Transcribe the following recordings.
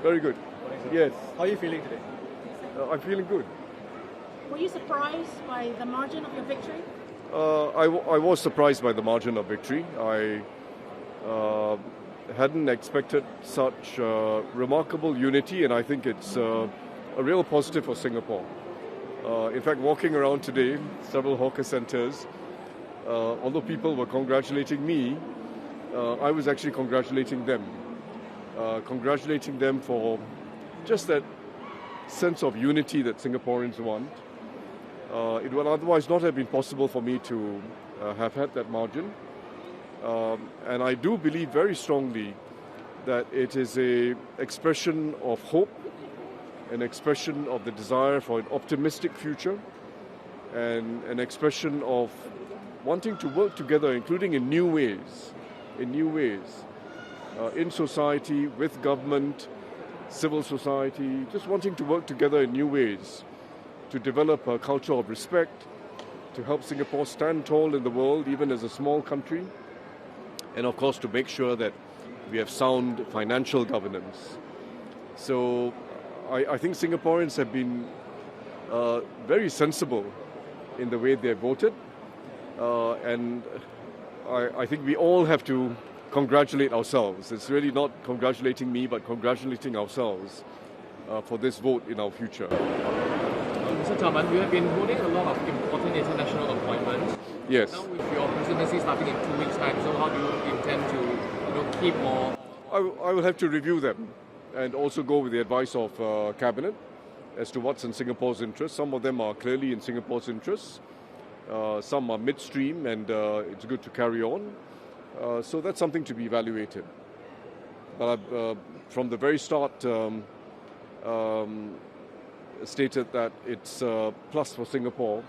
Very good. Yes. How are you feeling today? I'm feeling good. Were you surprised by the margin of your victory? I was surprised by the margin of victory. I hadn't expected such remarkable unity, and I think it's a real positive for Singapore. In fact, walking around today, several hawker centres, although people were congratulating me, I was actually congratulating them. Congratulating them for just that sense of unity that Singaporeans want. It would otherwise not have been possible for me to have had that margin. And I do believe very strongly that it is an expression of hope, an expression of the desire for an optimistic future, and an expression of wanting to work together, including in new ways, in society, with government, civil society, just wanting to work together in new ways to develop a culture of respect, to help Singapore stand tall in the world, even as a small country, and of course to make sure that we have sound financial governance. So I think Singaporeans have been very sensible in the way they voted, and I think we all have to congratulate ourselves. It's really not congratulating me, but congratulating ourselves for this vote in our future. Mr. Tharman, you have been holding a lot of important international appointments. Yes. Now with your presidency starting in 2 weeks' time, so how do you intend to keep more? I will have to review them and also go with the advice of Cabinet as to what's in Singapore's interest. Some of them are clearly in Singapore's interests. Some are midstream and it's good to carry on. So that's something to be evaluated. But I've, from the very start, stated that it's a plus for Singapore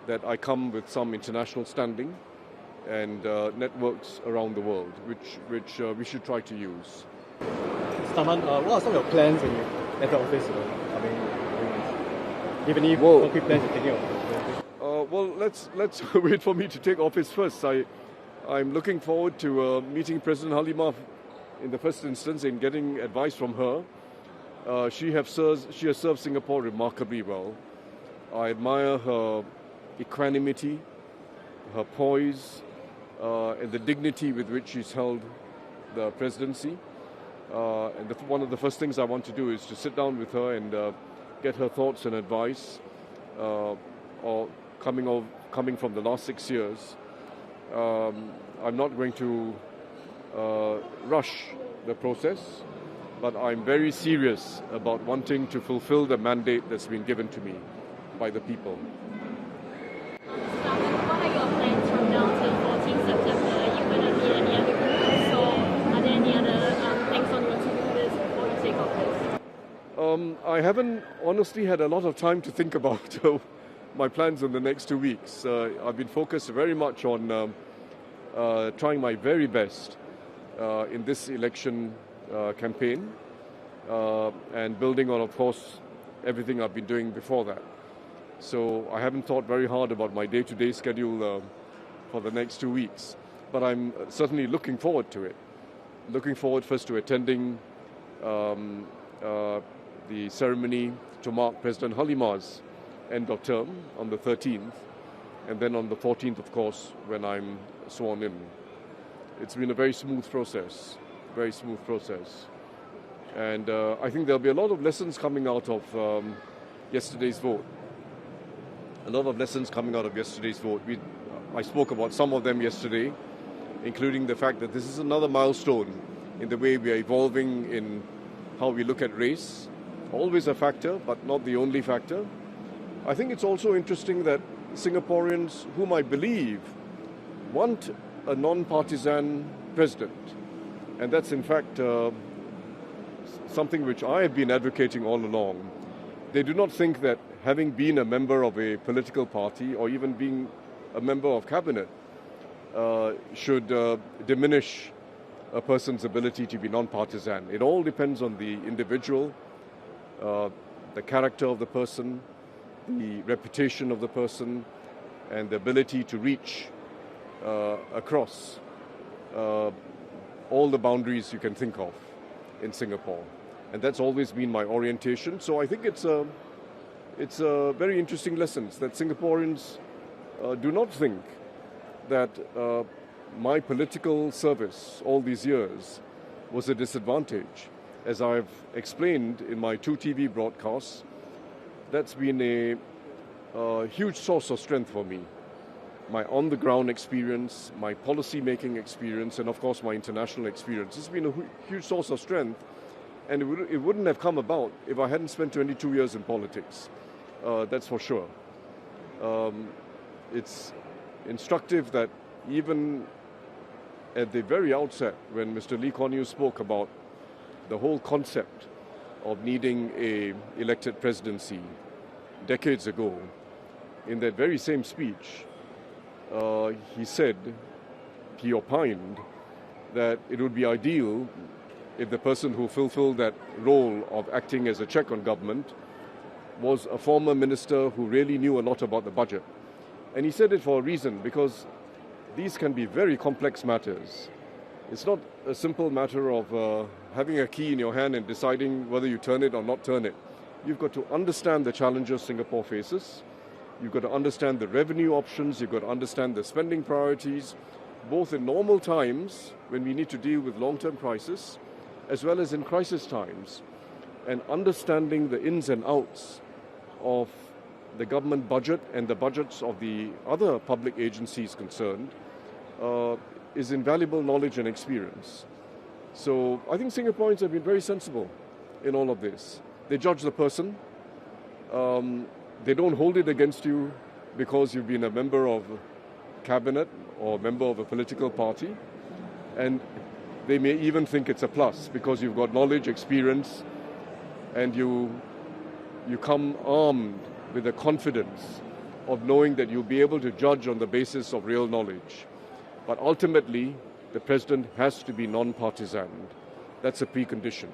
that I come with some international standing and networks around the world, which we should try to use. Tharman, what are some of your plans when you enter office? Do you have any concrete plans you're taking office? Well, let's wait for me to take office first. I'm looking forward to meeting President Halimah in the first instance and getting advice from her. She has served Singapore remarkably well. I admire her equanimity, her poise, and the dignity with which she's held the presidency. And one of the first things I want to do is to sit down with her and get her thoughts and advice, or coming from the last 6 years. I'm not going to rush the process, but I'm very serious about wanting to fulfill the mandate that's been given to me by the people. What are your plans from now till 14th September? Are you going to meet any other groups, or are there any other things on your to-do list before you take office? I haven't honestly had a lot of time to think about my plans in the next 2 weeks. I've been focused very much on trying my very best in this election campaign and building on, of course, everything I've been doing before that. So I haven't thought very hard about my day-to-day schedule for the next 2 weeks, but I'm certainly looking forward to it. Looking forward first to attending the ceremony to mark President Halimah's end of term on the 13th, and then on the 14th, of course, when I'm sworn in. It's been a very smooth process, and I think there'll be a lot of lessons coming out of yesterday's vote. I spoke about some of them yesterday, including the fact that this is another milestone in the way we are evolving in how we look at race. Always a factor, but not the only factor. I think it's also interesting that Singaporeans, whom I believe want a non-partisan president, and that's in fact something which I have been advocating all along. They do not think that having been a member of a political party or even being a member of cabinet should diminish a person's ability to be non-partisan. It all depends on the individual, the character of the person, the reputation of the person, and the ability to reach across all the boundaries you can think of in Singapore. And that's always been my orientation. So I think it's a very interesting lesson that Singaporeans do not think that my political service all these years was a disadvantage. As I've explained in my 2 TV broadcasts, that's been a huge source of strength for me. My on-the-ground experience, my policy-making experience, and of course my international experience. It's been a huge source of strength, and it wouldn't have come about if I hadn't spent 22 years in politics. That's for sure. It's instructive that even at the very outset, when Mr. Lee Kuan Yew spoke about the whole concept of needing an elected presidency decades ago, in that very same speech, he opined that it would be ideal if the person who fulfilled that role of acting as a check on government was a former minister who really knew a lot about the budget. And he said it for a reason, because these can be very complex matters. It's not a simple matter of having a key in your hand and deciding whether you turn it or not turn it. You've got to understand the challenges Singapore faces. You've got to understand the revenue options. You've got to understand the spending priorities, both in normal times when we need to deal with long-term crisis, as well as in crisis times. And understanding the ins and outs of the government budget and the budgets of the other public agencies concerned is invaluable knowledge and experience. So I think Singaporeans have been very sensible in all of this. They judge the person. They don't hold it against you because you've been a member of cabinet or a member of a political party. And they may even think it's a plus because you've got knowledge, experience, and you come armed with the confidence of knowing that you'll be able to judge on the basis of real knowledge. But ultimately, the president has to be non-partisan. That's a precondition.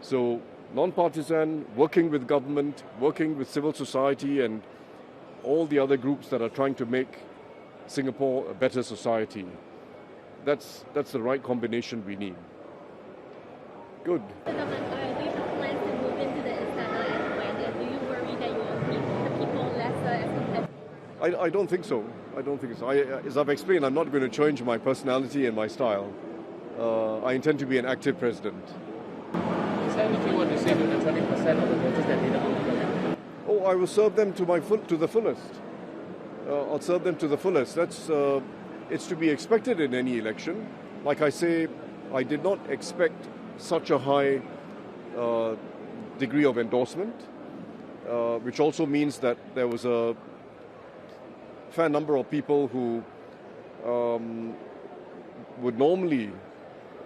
So non-partisan, working with government, working with civil society and all the other groups that are trying to make Singapore a better society. That's the right combination we need. Good. Do you have plans to move into the Istana and when? And do you worry that you will meet the people lesser as compared to... I don't think so. I don't think so. As I've explained, I'm not going to change my personality and my style. I intend to be an active president. Is there anything you want to say to the 20% of the voters that didn't vote? Oh, I will serve them to the fullest. I'll serve them to the fullest. It's to be expected in any election. Like I say, I did not expect such a high degree of endorsement, which also means that there was a fair number of people who would normally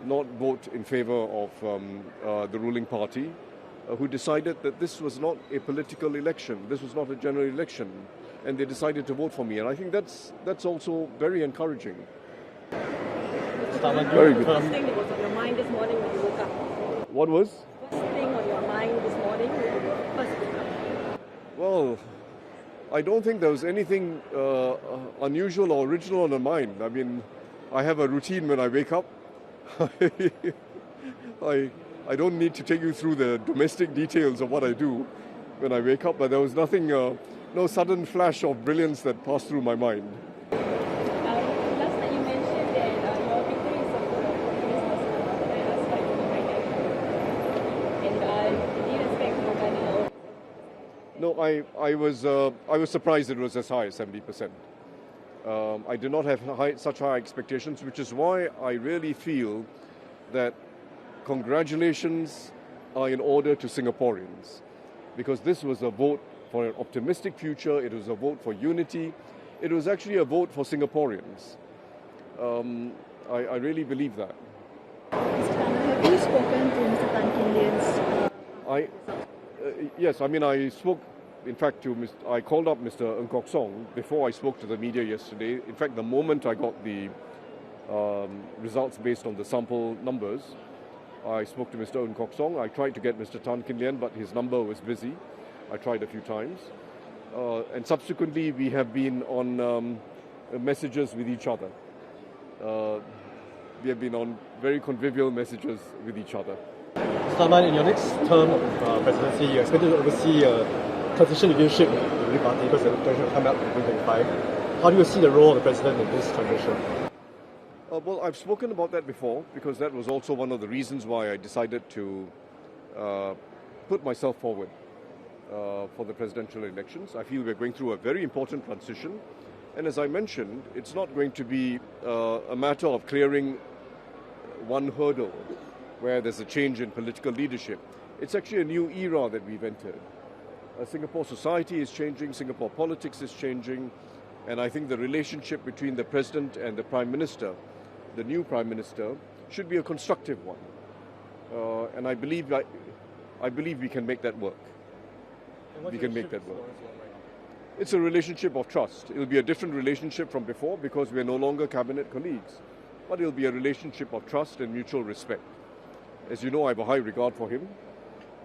not vote in favor of the ruling party, who decided that this was not a political election, this was not a general election, and they decided to vote for me. And I think that's also very encouraging. Very good. What's the thing that was on your mind this morning when you woke up? What was? What's the thing on your mind this morning when you first woke up? Well, I don't think there was anything unusual or original on my mind. I mean, I have a routine when I wake up. I don't need to take you through the domestic details of what I do when I wake up, but there was nothing, no sudden flash of brilliance that passed through my mind. Last night you mentioned that your victory is a vote of confidence was I asked why you behind that. And did you expect more than No, I was surprised it was as high as 70%. I did not have such high expectations, which is why I really feel that congratulations are in order to Singaporeans, because this was a vote for an optimistic future, it was a vote for unity, it was actually a vote for Singaporeans. I really believe that. Mr. Tharman, have you spoken to Mr. Tan Kim Lian's Yes, I mean, I spoke, in fact, I called up Mr. Ng Kok Song before I spoke to the media yesterday. In fact, the moment I got the results based on the sample numbers, I spoke to Mr. Ng Kok Song. I tried to get Mr. Tan Kim Lian, but his number was busy. I tried a few times. And subsequently, we have been on messages with each other. We have been on very convivial messages with each other. Tharman, in your next term of presidency, you're expected to oversee transition leadership in the ruling party because the election will come up in 2025. How do you see the role of the president in this transition? Well, I've spoken about that before because that was also one of the reasons why I decided to put myself forward for the presidential elections. I feel we're going through a very important transition. And as I mentioned, it's not going to be a matter of clearing one hurdle where there's a change in political leadership. It's actually a new era that we've entered. Singapore society is changing, Singapore politics is changing, and I think the relationship between the President and the Prime Minister, the new Prime Minister, should be a constructive one. And I believe we can make that work. We can make that work. It's a relationship of trust. It'll be a different relationship from before because we're no longer cabinet colleagues. But it'll be a relationship of trust and mutual respect. As you know, I have a high regard for him.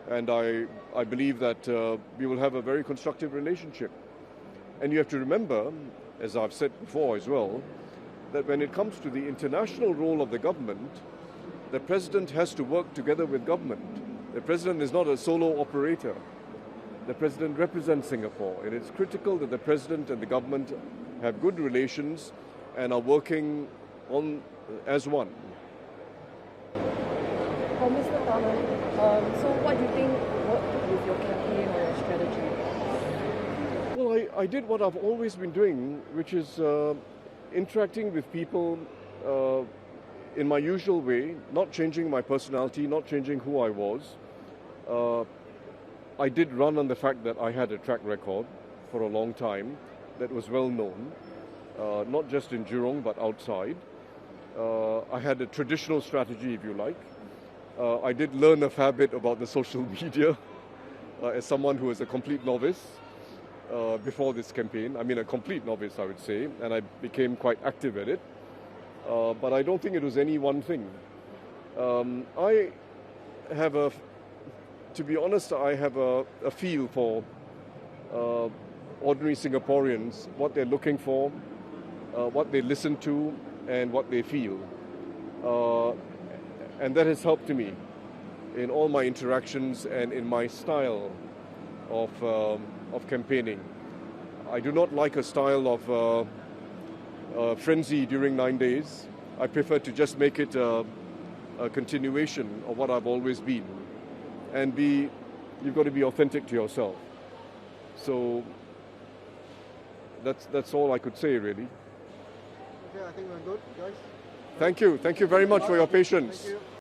And I believe that we will have a very constructive relationship. And you have to remember, as I've said before as well, that when it comes to the international role of the government, the President has to work together with government. The President is not a solo operator. The President represents Singapore, and it's critical that the President and the government have good relations and are working on as one. For Mr. Tharman, so what do you think worked with your campaign or your strategy? Well, I did what I've always been doing, which is interacting with people in my usual way, not changing my personality, not changing who I was. I did run on the fact that I had a track record for a long time that was well known, not just in Jurong but outside. I had a traditional strategy, if you like. I did learn a fair bit about the social media as someone who was a complete novice before this campaign. I mean, a complete novice, I would say, and I became quite active at it. But I don't think it was any one thing. To be honest, I have a feel for ordinary Singaporeans, what they're looking for, what they listen to, and what they feel. And that has helped me in all my interactions and in my style of campaigning. I do not like a style of frenzy during 9 days. I prefer to just make it a continuation of what I've always been. And you've got to be authentic to yourself. So that's all I could say, really. Okay, I think we're good, guys. Thank you. Thank you very much for your patience. Thank you.